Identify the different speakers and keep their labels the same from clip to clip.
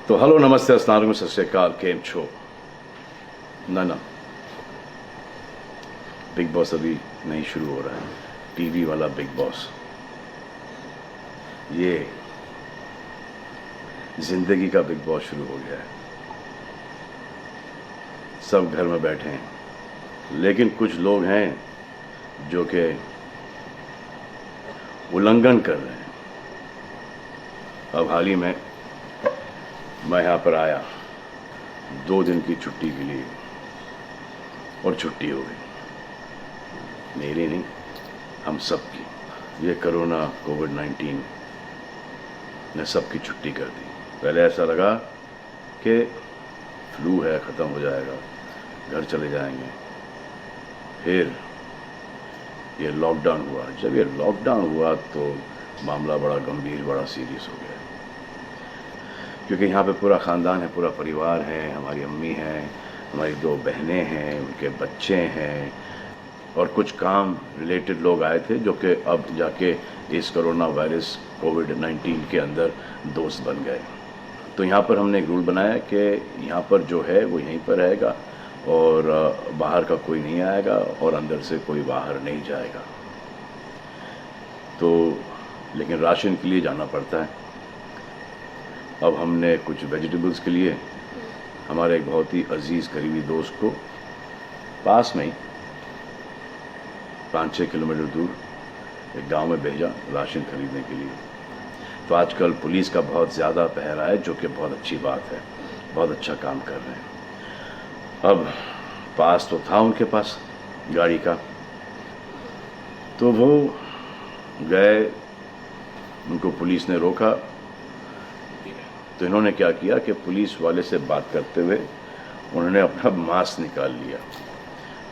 Speaker 1: तो हेलो नमस्ते अस्सलाम सत श्री अकाल केम छो ना बिग बॉस अभी नहीं शुरू हो रहा है। टीवी वाला बिग बॉस, ये जिंदगी का बिग बॉस शुरू हो गया है। सब घर में बैठे हैं, लेकिन कुछ लोग हैं जो कि उल्लंघन कर रहे हैं। अब हाल ही में मैं यहाँ पर आया 2 दिन की छुट्टी के लिए, और छुट्टी हो गई। मेरी नहीं, हम सब की। ये कोरोना कोविड-19 ने सबकी छुट्टी कर दी। पहले ऐसा लगा कि फ्लू है, ख़त्म हो जाएगा, घर चले जाएंगे। फिर ये लॉकडाउन हुआ। जब ये लॉकडाउन हुआ तो मामला बड़ा गंभीर, बड़ा सीरियस हो गया, क्योंकि यहाँ पे पूरा ख़ानदान है, पूरा परिवार है। हमारी अम्मी हैं, हमारी 2 बहनें हैं, उनके बच्चे हैं, और कुछ काम रिलेटेड लोग आए थे जो कि अब जाके इस कोरोना वायरस कोविड-19 के अंदर दोस्त बन गए। तो यहाँ पर हमने एक रूल बनाया कि यहाँ पर जो है वो यहीं पर रहेगा, और बाहर का कोई नहीं आएगा, और अंदर से कोई बाहर नहीं जाएगा। तो लेकिन राशन के लिए जाना पड़ता है। अब हमने कुछ वेजिटेबल्स के लिए हमारे एक बहुत ही अजीज़ करीबी दोस्त को पास में ही 5-6 किलोमीटर दूर एक गांव में भेजा राशन खरीदने के लिए। तो आजकल पुलिस का बहुत ज़्यादा पहरा है, जो कि बहुत अच्छी बात है, बहुत अच्छा काम कर रहे हैं। अब पास तो था उनके पास गाड़ी का, तो वो गए, उनको पुलिस ने रोका। तो इन्होंने क्या किया कि पुलिस वाले से बात करते हुए उन्होंने अपना मास्क निकाल लिया।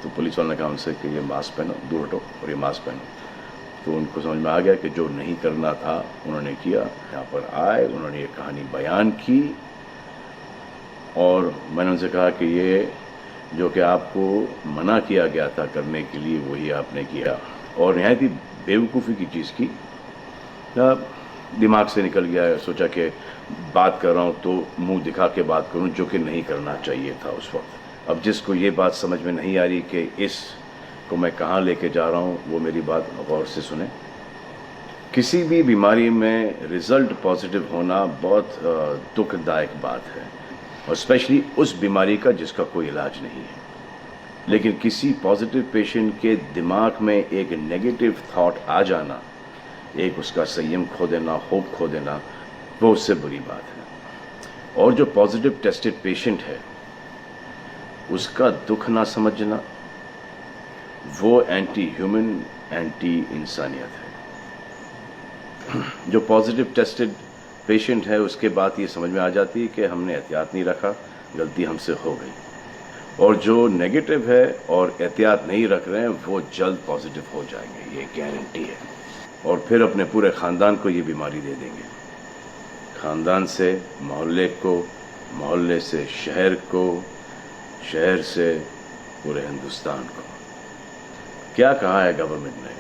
Speaker 1: तो पुलिस वाले ने कहा उनसे कि ये मास्क पहनो, दूर हटो और ये मास्क पहनो। तो उनको समझ में आ गया कि जो नहीं करना था उन्होंने किया। यहाँ पर आए, उन्होंने ये कहानी बयान की, और मैंने उनसे कहा कि ये जो कि आपको मना किया गया था करने के लिए, वही आपने किया, और निहायत ही बेवकूफ़ी की चीज़ की। दिमाग से निकल गया। सोचा कि बात कर रहा हूँ तो मुंह दिखा के बात करूँ, जो कि नहीं करना चाहिए था उस वक्त। अब जिसको ये बात समझ में नहीं आ रही कि इस को मैं कहाँ लेके जा रहा हूँ, वो मेरी बात गौर से सुने। किसी भी बीमारी में रिज़ल्ट पॉजिटिव होना बहुत दुखदायक बात है, और स्पेशली उस बीमारी का जिसका कोई इलाज नहीं है। लेकिन किसी पॉजिटिव पेशेंट के दिमाग में एक नेगेटिव थॉट आ जाना, एक उसका संयम खो देना, होप खो देना, वो उससे बुरी बात है। और जो पॉजिटिव टेस्टेड पेशेंट है, उसका दुख ना समझना, वो एंटी ह्यूमन, एंटी इंसानियत है। जो पॉजिटिव टेस्टेड पेशेंट है, उसके बाद ये समझ में आ जाती है कि हमने एहतियात नहीं रखा, गलती हमसे हो गई। और जो नेगेटिव है और एहतियात नहीं रख रहे हैं, वो जल्द पॉजिटिव हो जाएंगे, ये गारंटी है। और फिर अपने पूरे ख़ानदान को ये बीमारी दे देंगे। ख़ानदान से मोहल्ले को, मोहल्ले से शहर को, शहर से पूरे हिंदुस्तान को। क्या कहा है गवर्नमेंट ने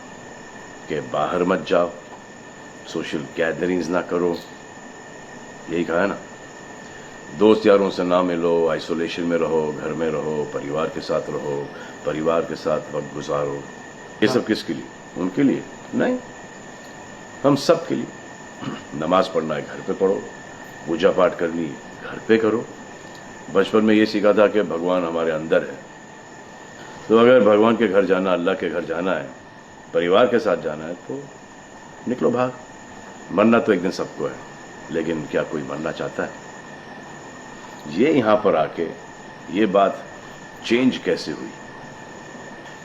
Speaker 1: कि बाहर मत जाओ, सोशल गैदरिंग्स ना करो, यही कहा है ना। दोस्त यारों से ना मिलो, आइसोलेशन में रहो, घर में रहो, परिवार के साथ रहो, परिवार के साथ वक्त गुजारो। ये सब किसके लिए? उनके लिए नहीं, हम सब के लिए। नमाज पढ़ना है, घर पे पढ़ो। पूजा पाठ करनी है, घर पे करो। बचपन में ये सीखा था कि भगवान हमारे अंदर है। तो अगर भगवान के घर जाना, अल्लाह के घर जाना है, परिवार के साथ जाना है, तो निकलो भाग। मरना तो एक दिन सबको है, लेकिन क्या कोई मरना चाहता है? ये यहाँ पर आके ये बात चेंज कैसे हुई?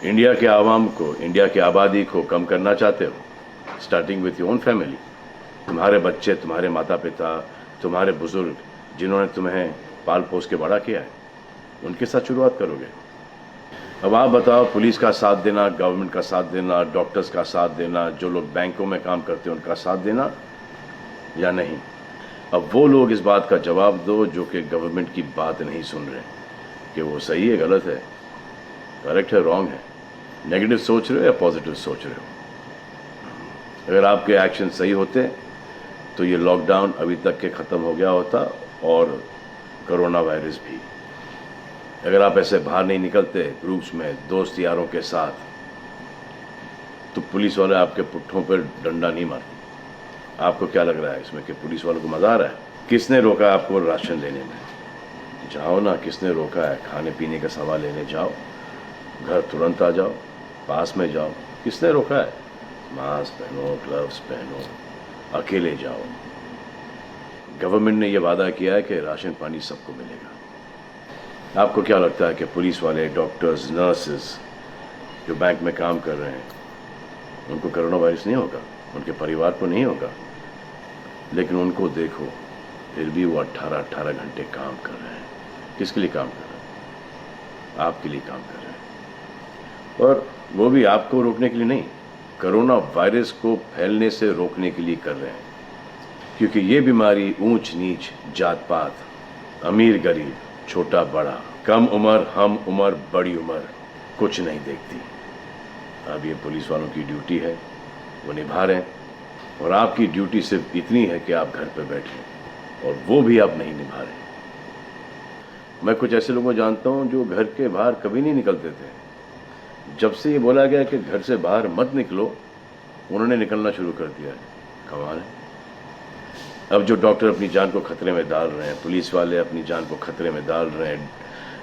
Speaker 1: इंडिया के आवाम को, इंडिया की आबादी को कम करना चाहते हो? Starting with your own family. तुम्हारे बच्चे, तुम्हारे माता पिता, तुम्हारे बुजुर्ग, जिन्होंने तुम्हें पाल पोस के बड़ा किया है, उनके साथ शुरुआत करोगे। अब आप बताओ, पुलिस का साथ देना, गवर्नमेंट का साथ देना, डॉक्टर्स का साथ देना, जो लोग बैंकों में काम करते हैं उनका साथ देना या नहीं? अब वो लोग इस बात का जवाब दो जो कि गवर्नमेंट की बात नहीं सुन रहे, कि वो सही है, गलत है, करेक्ट है, रॉन्ग है, नेगेटिव सोच रहे हो या पॉजिटिव सोच रहे हो। अगर आपके एक्शन सही होते तो ये लॉकडाउन अभी तक के ख़त्म हो गया होता और कोरोना वायरस भी। अगर आप ऐसे बाहर नहीं निकलते ग्रुप्स में दोस्त यारों के साथ, तो पुलिस वाले आपके पुट्ठों पर डंडा नहीं मारते। आपको क्या लग रहा है इसमें कि पुलिस वालों को मजा आ रहा है? किसने रोका आपको राशन लेने में? जाओ ना, किसने रोका है? खाने पीने का सामान लेने जाओ, घर तुरंत आ जाओ, पास में जाओ, किसने रोका है? मास्क पहनो, ग्लव्स पहनो, अकेले जाओ। गवर्नमेंट ने यह वादा किया है कि राशन पानी सबको मिलेगा। आपको क्या लगता है कि पुलिस वाले, डॉक्टर्स, नर्सेस जो बैंक में काम कर रहे हैं, उनको कोरोना वायरस नहीं होगा? उनके परिवार को नहीं होगा? लेकिन उनको देखो, फिर भी वो 18-18 घंटे काम कर रहे हैं। किसके लिए काम कर रहे हैं? आपके लिए काम कर रहे हैं। और वो भी आपको रोकने के लिए नहीं, कोरोना वायरस को फैलने से रोकने के लिए कर रहे हैं। क्योंकि ये बीमारी ऊंच नीच, जात पात, अमीर गरीब, छोटा बड़ा, कम उम्र, हम उम्र, बड़ी उम्र कुछ नहीं देखती। अब ये पुलिस वालों की ड्यूटी है, वो निभा रहे हैं। और आपकी ड्यूटी सिर्फ इतनी है कि आप घर पर बैठें, और वो भी आप नहीं निभा रहे। मैं कुछ ऐसे लोगों को जानता हूं जो घर के बाहर कभी नहीं निकलते थे। जब से ये बोला गया कि घर से बाहर मत निकलो, उन्होंने निकलना शुरू कर दिया है। कमाल है। अब जो डॉक्टर अपनी जान को खतरे में डाल रहे हैं, पुलिस वाले अपनी जान को खतरे में डाल रहे हैं,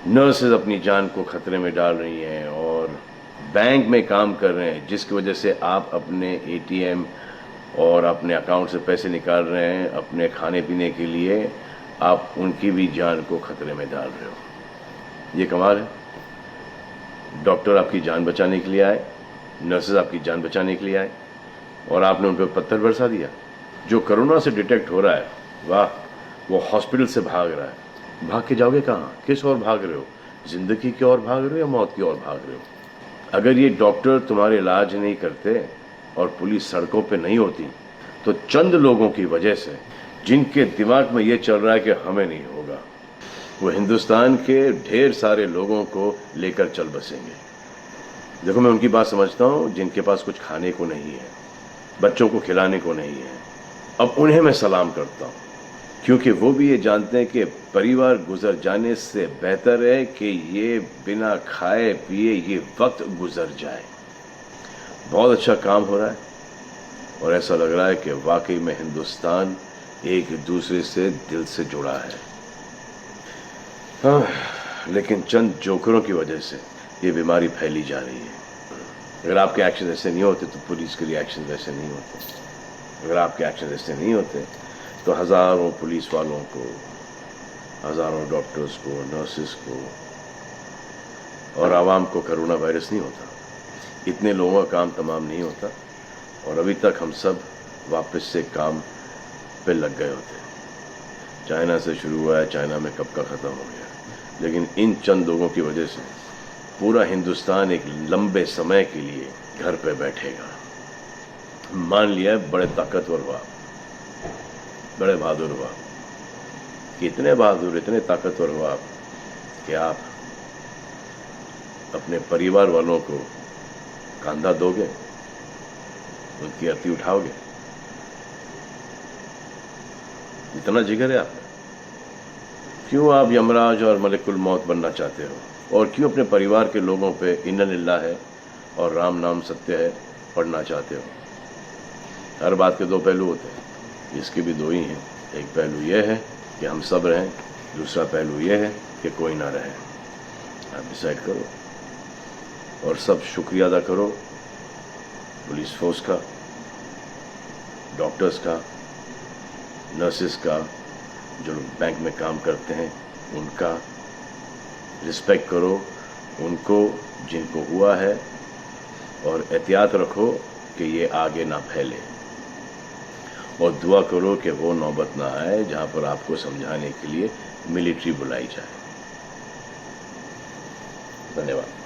Speaker 1: नर्सेज अपनी जान को खतरे में डाल रही हैं, और बैंक में काम कर रहे हैं, जिसकी वजह से आप अपने एटीएम और अपने अकाउंट से पैसे निकाल रहे हैं अपने खाने पीने के लिए, आप उनकी भी जान को खतरे में डाल रहे हो। ये कमाल है। डॉक्टर आपकी जान बचाने के लिए आए, नर्सेज आपकी जान बचाने के लिए आए, और आपने उन पर पत्थर बरसा दिया। जो कोरोना से डिटेक्ट हो रहा है, वाह, वो हॉस्पिटल से भाग रहा है। भाग के जाओगे कहाँ? किस ओर भाग रहे हो? जिंदगी की ओर भाग रहे हो या मौत की ओर भाग रहे हो? अगर ये डॉक्टर तुम्हारे इलाज नहीं करते और पुलिस सड़कों पे नहीं होती, तो चंद लोगों की वजह से, जिनके दिमाग में ये चल रहा है कि हमें नहीं होगा, वो हिंदुस्तान के ढेर सारे लोगों को लेकर चल बसेंगे। देखो, मैं उनकी बात समझता हूँ जिनके पास कुछ खाने को नहीं है, बच्चों को खिलाने को नहीं है। अब उन्हें मैं सलाम करता हूँ, क्योंकि वो भी ये जानते हैं कि परिवार गुजर जाने से बेहतर है कि ये बिना खाए पिए ये वक्त गुजर जाए। बहुत अच्छा काम हो रहा है, और ऐसा लग रहा है कि वाकई में हिंदुस्तान एक दूसरे से दिल से जुड़ा है। हाँ, लेकिन चंद जोकरों की वजह से ये बीमारी फैली जा रही है। अगर आपके एक्शन ऐसे नहीं होते तो पुलिस के रिएक्शन वैसे नहीं होते। अगर आपके एक्शन ऐसे नहीं होते तो हज़ारों पुलिस वालों को, हज़ारों डॉक्टर्स को, नर्सेस को और आवाम को कोरोना वायरस नहीं होता। इतने लोगों का काम तमाम नहीं होता, और अभी तक हम सब वापस से काम पे लग गए होते। चाइना से शुरू हुआ है, चाइना में कब का ख़त्म हो गया। लेकिन इन चंद लोगों की वजह से पूरा हिंदुस्तान एक लंबे समय के लिए घर पे बैठेगा। मान लिया बड़े ताकतवर हुआ, बड़े बहादुर हुआ, कितने बहादुर, इतने ताकतवर हुआ कि आप अपने परिवार वालों को कंधा दोगे, उनकी अर्थी उठाओगे। इतना जिगर है आप? क्यों आप यमराज और मलिकुल मौत बनना चाहते हो? और क्यों अपने परिवार के लोगों पे इन्ना लिल्लाह है और राम नाम सत्य है पढ़ना चाहते हो? हर बात के दो पहलू होते हैं, इसके भी दो ही हैं। एक पहलू यह है कि हम सब रहें, दूसरा पहलू यह है कि कोई ना रहे। आप डिसाइड करो, और सब शुक्रिया अदा करो पुलिस फोर्स का, डॉक्टर्स का, नर्सेस का, जो लोग बैंक में काम करते हैं उनका। रिस्पेक्ट करो उनको जिनको हुआ है, और एहतियात रखो कि ये आगे ना फैले, और दुआ करो कि वो नौबत ना आए जहां पर आपको समझाने के लिए मिलिट्री बुलाई जाए। धन्यवाद।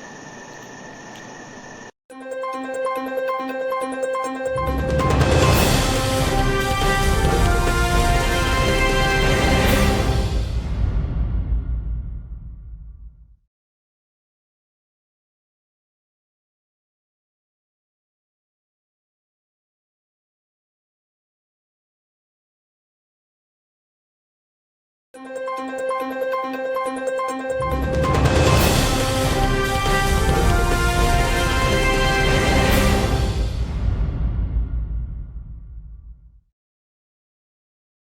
Speaker 2: है।